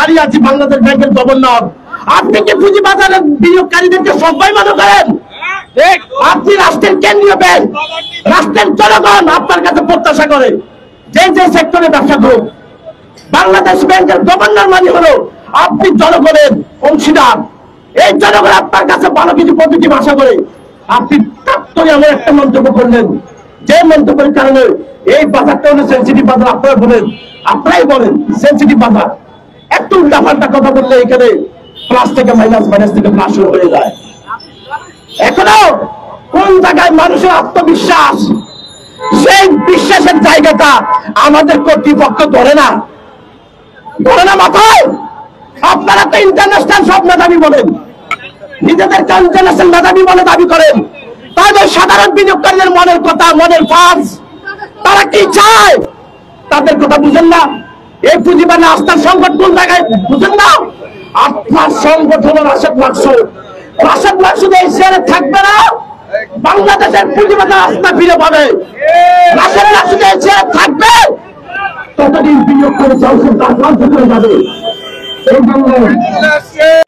দাঁড়িয়ে আছি বাংলাদেশ ব্যাংকের গভর্নর। আপনি কি পুঁজিবাজারের বিনিয়োগকারীদেরকে সবাই মনে করেন? আপনি রাষ্ট্রের কেন্দ্রীয় ব্যাংক, রাষ্ট্রের জনগণ আপনার কাছে প্রত্যাশা করে যে যে সেক্টরে ব্যবসা করুক। বাংলাদেশ ব্যাংকের গভর্নর মানে হলো আপনি জনগণের অংশীদার। এই জনগণ আপনার কাছে ভালো কিছু পজিটিভ আশা করে আপনি তাৎক্ষণিক এমন একটা মন্তব্য করলেন যে মন্তব্যের কারণে এই বাজারটা হলো সেন্সিটিভ বাজার। আপনারাই বলেন সেন্সিটিভ বাজার। একটু উল্টাপাল্টা কথা বললে এখানে প্লাস থেকে মাইনাস, মাইনাস থেকে প্লাস হয়ে যায়। এখনো কোন জায়গায় মানুষের আত্মবিশ্বাস, সেই বিশ্বাসের জায়গাটা আমাদের কর্তৃপক্ষ ধরে না মাথায়। আপনারা তো ইন্টারন্যাশনাল সব মেধাবী বলেন, নিজেদেরকে ইন্টারন্যাশনাল মেধাবী বলে দাবি করেন। তাদের সাধারণ বিনিয়োগকারীদের মনের কথা, মনের ফাঁস, তারা কি চায় তাদের কথা বুঝেন না। এই পুঁজিবাদী আস্থার সংকট কোন জায়গায় বুঝেন না। আপনার সংগঠন রাশেদ মাকসুদ এই শেয়ারে থাকবে না। বাংলাদেশের পুঁজিবাদী আস্থা ফিরে পাবে। রাশেদ মাকসুদ এই শেয়ারে থাকবে, ততদিন বিনিয়োগ করে চলছে তার যাবে। এই বাংলায়